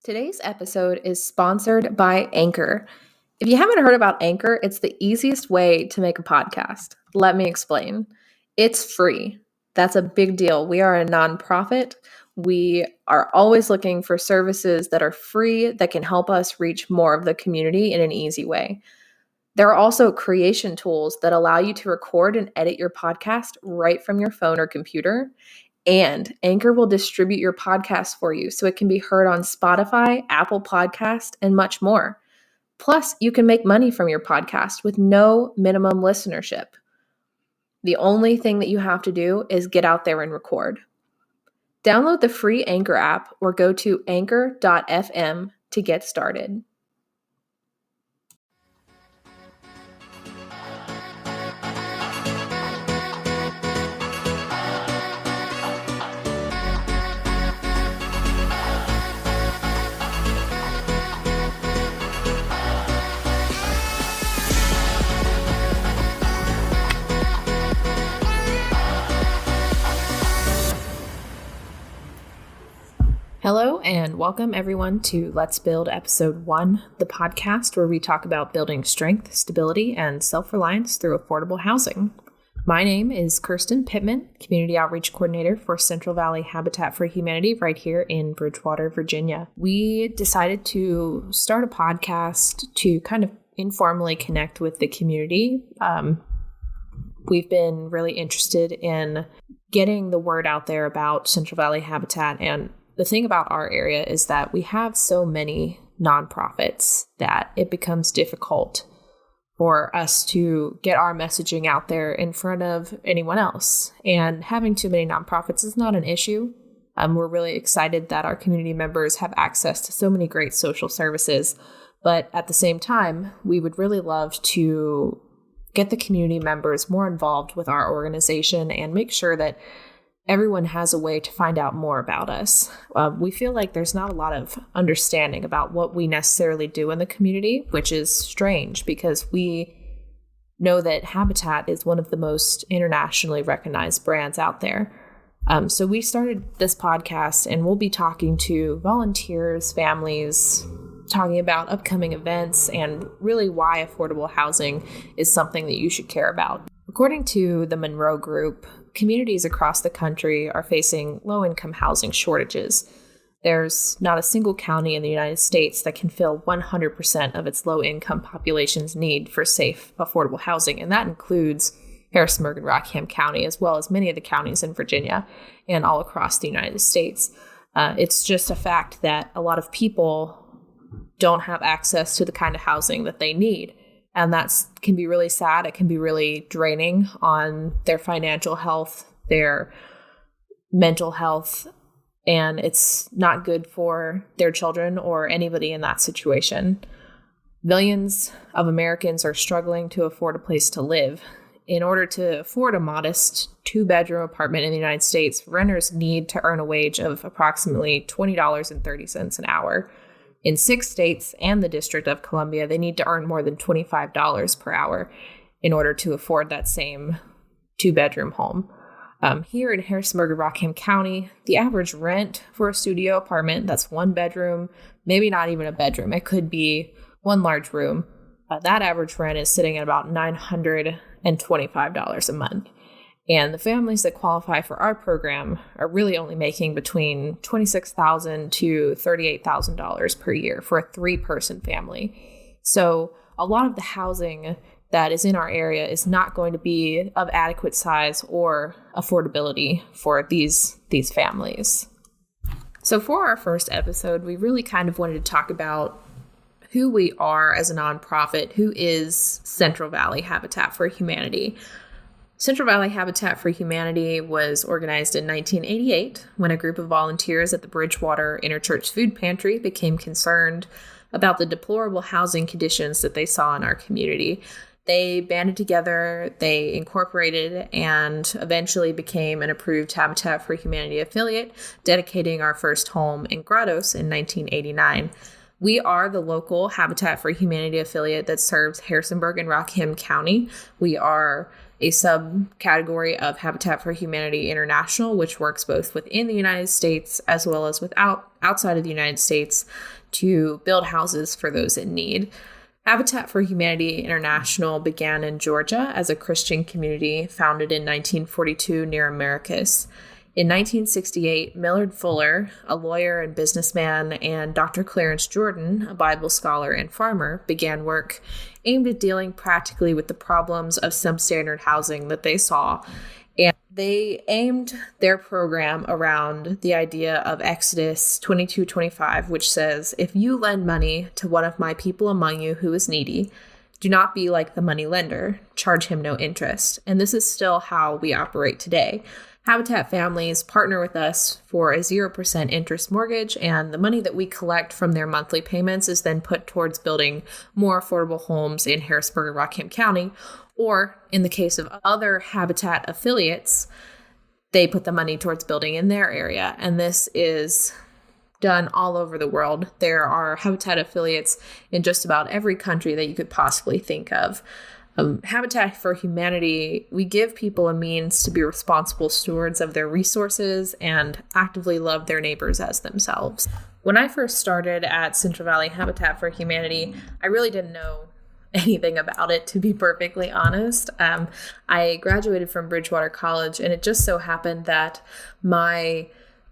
Today's episode is sponsored by Anchor. If you haven't heard about Anchor, it's the easiest way to make a podcast. Let me explain. It's free. That's a big deal. We are a nonprofit. We are always looking for services that are free that can help us reach more of the community in an easy way. There are also creation tools that allow you to record and edit your podcast right from your phone or computer. And Anchor will distribute your podcast for you so it can be heard on Spotify, Apple Podcast, and much more. Plus, you can make money from your podcast with no minimum listenership. The only thing that you have to do is get out there and record. Download the free Anchor app or go to anchor.fm to get started. Hello and welcome everyone to Let's Build Episode 1, the podcast where we talk about building strength, stability, and self-reliance through affordable housing. My name is Kirsten Pittman, Community Outreach Coordinator for Central Valley Habitat for Humanity right here in Bridgewater, Virginia. We decided to start a podcast to kind of informally connect with the community. We've been really interested in getting the word out there about Central Valley Habitat, and the thing about our area is that we have so many nonprofits that it becomes difficult for us to get our messaging out there in front of anyone else. And having too many nonprofits is not an issue. We're really excited that our community members have access to so many great social services. But at the same time, we would really love to get the community members more involved with our organization and make sure that everyone has a way to find out more about us. We feel like there's not a lot of understanding about what we necessarily do in the community, which is strange because we know that Habitat is one of the most internationally recognized brands out there. So we started this podcast and we'll be talking to volunteers, families, talking about upcoming events and really why affordable housing is something that you should care about. According to the Monroe Group, communities across the country are facing low-income housing shortages. There's not a single county in the United States that can fill 100% of its low-income population's need for safe, affordable housing, and that includes Harrisonburg and Rockingham County, as well as many of the counties in Virginia and all across the United States. It's just a fact that a lot of people don't have access to the kind of housing that they need. And that can be really sad. It can be really draining on their financial health, their mental health, and it's not good for their children or anybody in that situation. Millions of Americans are struggling to afford a place to live. In order to afford a modest two-bedroom apartment in the United States, renters need to earn a wage of approximately $20.30 an hour. In 6 states and the District of Columbia, they need to earn more than $25 per hour in order to afford that same two-bedroom home. Here in Harrisonburg and Rockingham County, the average rent for a studio apartment, that's one bedroom, maybe not even a bedroom, it could be one large room. That average rent is sitting at about $925 a month. And the families that qualify for our program are really only making between $26,000 to $38,000 per year for a 3-person family. So a lot of the housing that is in our area is not going to be of adequate size or affordability for these families. So for our first episode, we really kind of wanted to talk about who we are as a nonprofit, who is Central Valley Habitat for Humanity. Central Valley Habitat for Humanity was organized in 1988 when a group of volunteers at the Bridgewater Interchurch Food Pantry became concerned about the deplorable housing conditions that they saw in our community. They banded together, they incorporated, and eventually became an approved Habitat for Humanity affiliate, dedicating our first home in Grottos in 1989. We are the local Habitat for Humanity affiliate that serves Harrisonburg and Rockingham County. We are a subcategory of Habitat for Humanity International, which works both within the United States as well as outside of the United States to build houses for those in need. Habitat for Humanity International began in Georgia as a Christian community founded in 1942 near Americus. In 1968, Millard Fuller, a lawyer and businessman, and Dr. Clarence Jordan, a Bible scholar and farmer, began work aimed at dealing practically with the problems of substandard housing that they saw. And they aimed their program around the idea of Exodus 22:25, which says, "If you lend money to one of my people among you who is needy, do not be like the money lender, charge him no interest." And this is still how we operate today. Habitat families partner with us for a 0% interest mortgage, and the money that we collect from their monthly payments is then put towards building more affordable homes in Harrisburg or Rockham County. Or in the case of other Habitat affiliates, they put the money towards building in their area. And this is done all over the world. There are Habitat affiliates in just about every country that you could possibly think of. Habitat for Humanity, we give people a means to be responsible stewards of their resources and actively love their neighbors as themselves. When I first started at Central Valley Habitat for Humanity, I really didn't know anything about it, to be perfectly honest. I graduated from Bridgewater College, and it just so happened that my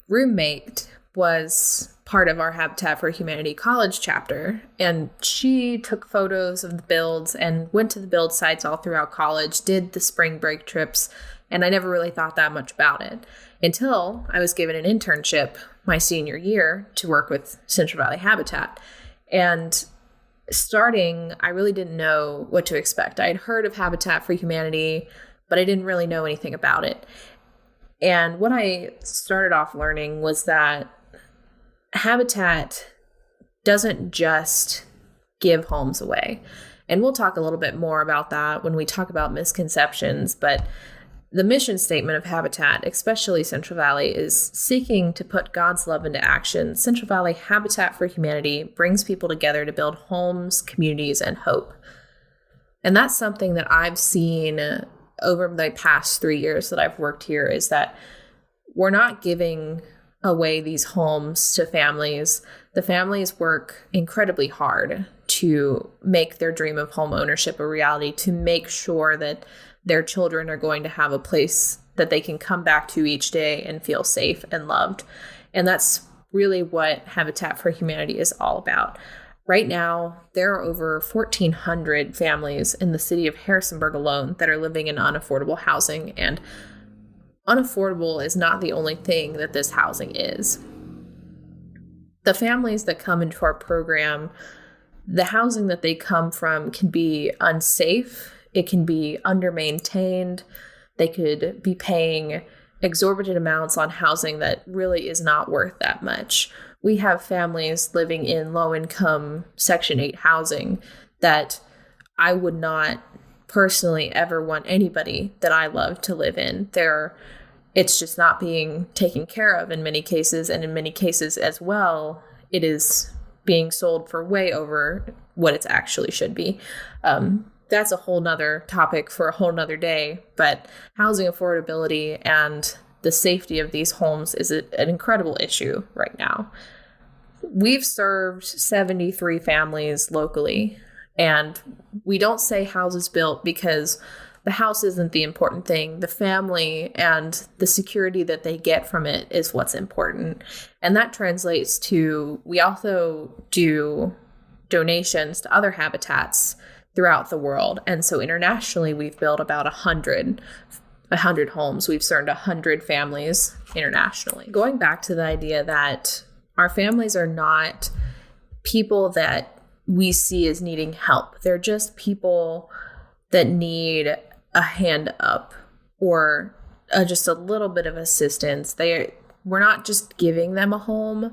roommate was part of our Habitat for Humanity college chapter, and she took photos of the builds and went to the build sites all throughout college, did the spring break trips, and I never really thought that much about it until I was given an internship my senior year to work with Central Valley Habitat. And starting, I really didn't know what to expect. I had heard of Habitat for Humanity, but I didn't really know anything about it. And what I started off learning was that Habitat doesn't just give homes away. And we'll talk a little bit more about that when we talk about misconceptions, but the mission statement of Habitat, especially Central Valley, is seeking to put God's love into action. Central Valley Habitat for Humanity brings people together to build homes, communities, and hope. And that's something that I've seen over the past 3 years that I've worked here, is that we're not giving away these homes to families. The families work incredibly hard to make their dream of home ownership a reality, to make sure that their children are going to have a place that they can come back to each day and feel safe and loved. And that's really what Habitat for Humanity is all about. Right now, there are over 1,400 families in the city of Harrisonburg alone that are living in unaffordable housing, and unaffordable is not the only thing that this housing is. The families that come into our program, the housing that they come from can be unsafe. It can be under-maintained. They could be paying exorbitant amounts on housing that really is not worth that much. We have families living in low-income Section 8 housing that I would not personally ever want anybody that I love to live in. It's just not being taken care of in many cases, and in many cases as well, it is being sold for way over what it actually should be. That's a whole nother topic for a whole nother day, but housing affordability and the safety of these homes is an incredible issue right now. We've served 73 families locally, and we don't say houses built because the house isn't the important thing. The family and the security that they get from it is what's important. And that translates to, we also do donations to other habitats throughout the world. And so internationally, we've built about 100 homes. We've served 100 families internationally. Going back to the idea that our families are not people that we see as needing help. They're just people that need a hand up or just a little bit of assistance. We're not just giving them a home.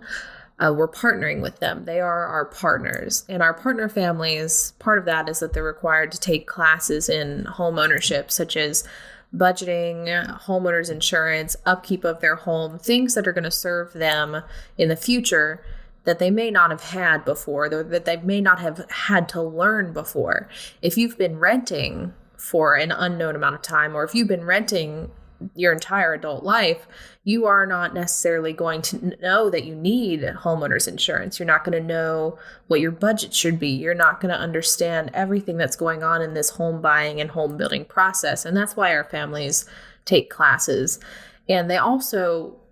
We're partnering with them. They are our partners. And our partner families, part of that is that they're required to take classes in home ownership, such as budgeting, homeowners insurance, upkeep of their home, things that are going to serve them in the future that they may not have had before, that they may not have had to learn before. If you've been renting for an unknown amount of time, or if you've been renting your entire adult life, you are not necessarily going to know that you need homeowners insurance. You're not going to know what your budget should be. You're not going to understand everything that's going on in this home buying and home building process. And that's why our families take classes. And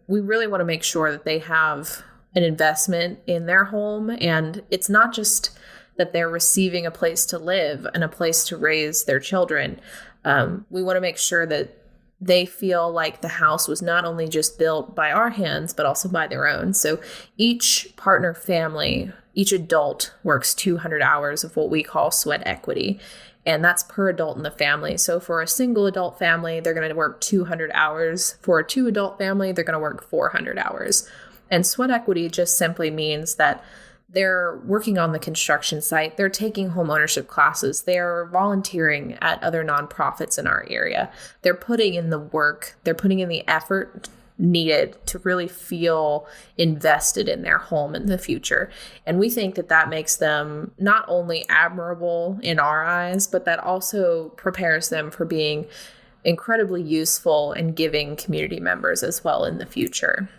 we really want to make sure that they have an investment in their home. And it's not just that they're receiving a place to live and a place to raise their children. We want to make sure that they feel like the house was not only just built by our hands, but also by their own. So each partner family, each adult works 200 hours of what we call sweat equity. And that's per adult in the family. So for a single adult family, they're going to work 200 hours. For a 2-adult family, they're going to work 400 hours. And sweat equity just simply means that they're working on the construction site. They're taking home ownership classes. They're volunteering at other nonprofits in our area. They're putting in the work. They're putting in the effort needed to really feel invested in their home in the future. And we think that that makes them not only admirable in our eyes, but that also prepares them for being incredibly useful and giving community members as well in the future.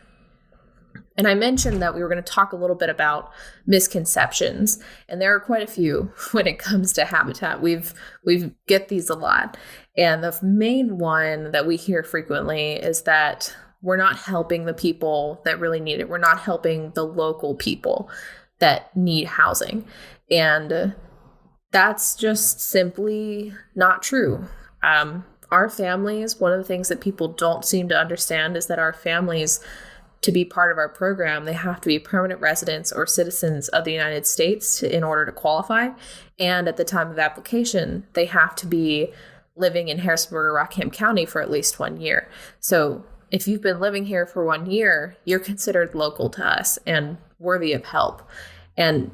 And I mentioned that we were going to talk a little bit about misconceptions, and there are quite a few when it comes to habitat. We've get these a lot. And the main one that we hear frequently is that we're not helping the people that really need it. We're not helping the local people that need housing. And that's just simply not true. Our families, one of the things that people don't seem to understand is that our families, to be part of our program, they have to be permanent residents or citizens of the United States in order to qualify. And at the time of application, they have to be living in Harrisonburg or Rockingham County for at least 1 year. So if you've been living here for 1 year, you're considered local to us and worthy of help. And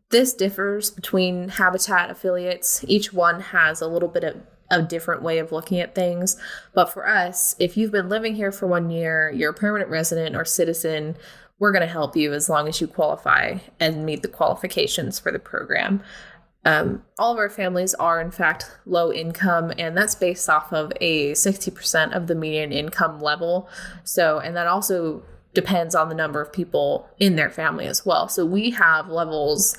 this differs between habitat affiliates. Each one has a little bit of a different way of looking at things. But for us, if you've been living here for 1 year, you're a permanent resident or citizen, we're going to help you as long as you qualify and meet the qualifications for the program. All of our families are, in fact, low income, and that's based off of a 60% of the median income level. So, and that also depends on the number of people in their family as well. So we have levels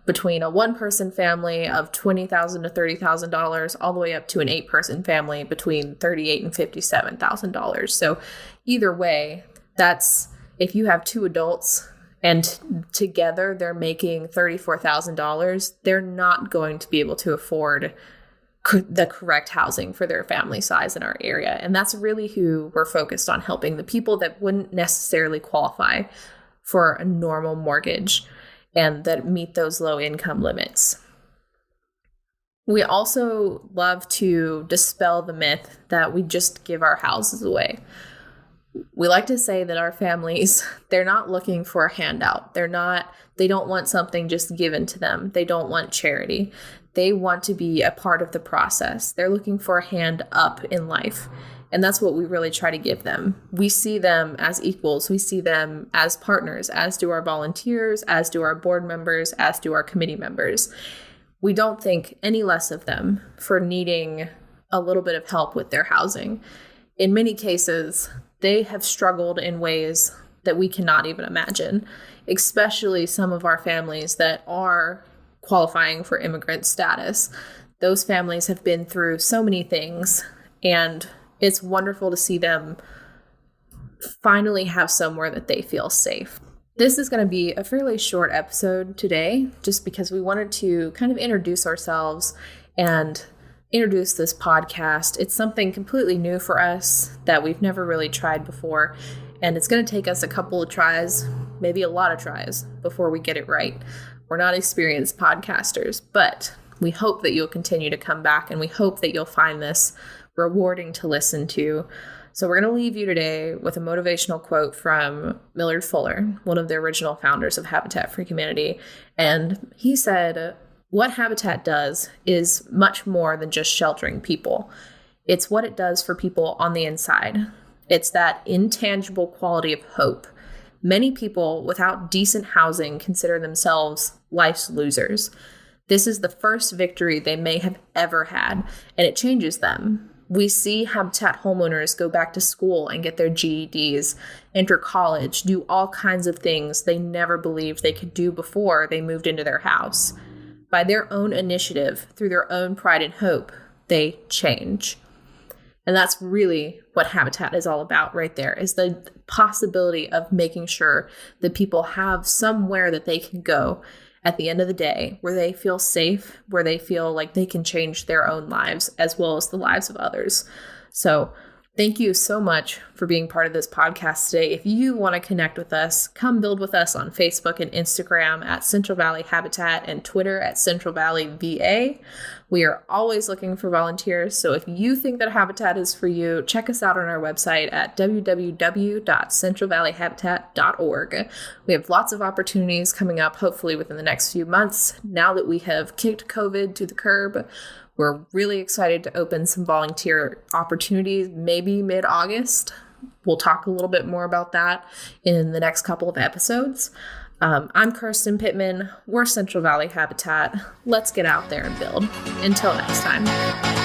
between a 1-person family of $20,000 to $30,000 all the way up to an 8-person family between $38,000 and $57,000. So either way, that's if you have 2 adults and together they're making $34,000, they're not going to be able to afford the correct housing for their family size in our area. And that's really who we're focused on helping, the people that wouldn't necessarily qualify for a normal mortgage and that meet those low income limits. We also love to dispel the myth that we just give our houses away. We like to say that our families, they're not looking for a handout. They don't want something just given to them. They don't want charity. They want to be a part of the process. They're looking for a hand up in life. And that's what we really try to give them. We see them as equals. We see them as partners, as do our volunteers, as do our board members, as do our committee members. We don't think any less of them for needing a little bit of help with their housing. In many cases, they have struggled in ways that we cannot even imagine, especially some of our families that are qualifying for immigrant status. Those families have been through so many things, and it's wonderful to see them finally have somewhere that they feel safe. This is going to be a fairly short episode today, just because we wanted to kind of introduce ourselves and introduce this podcast. It's something completely new for us that we've never really tried before, and it's going to take us a couple of tries, maybe a lot of tries, before we get it right. We're not experienced podcasters, but we hope that you'll continue to come back, and we hope that you'll find this rewarding to listen to. So we're going to leave you today with a motivational quote from Millard Fuller, one of the original founders of Habitat for Humanity. And he said, "What Habitat does is much more than just sheltering people. It's what it does for people on the inside. It's that intangible quality of hope. Many people without decent housing consider themselves life's losers. This is the first victory they may have ever had, and it changes them. We see Habitat homeowners go back to school and get their GEDs, enter college, do all kinds of things they never believed they could do before they moved into their house. By their own initiative, through their own pride and hope, they change. And that's really what Habitat is all about right there, is the possibility of making sure that people have somewhere that they can go at the end of the day, where they feel safe, where they feel like they can change their own lives as well as the lives of others. So thank you so much for being part of this podcast today. If you want to connect with us, come build with us on Facebook and Instagram at Central Valley Habitat and Twitter at Central Valley VA. We are always looking for volunteers. So if you think that Habitat is for you, check us out on our website at www.centralvalleyhabitat.org. We have lots of opportunities coming up, hopefully within the next few months. Now that we have kicked COVID to the curb, we're really excited to open some volunteer opportunities, maybe mid-August. We'll talk a little bit more about that in the next couple of episodes. I'm Kirsten Pittman. We're Central Valley Habitat. Let's get out there and build. Until next time.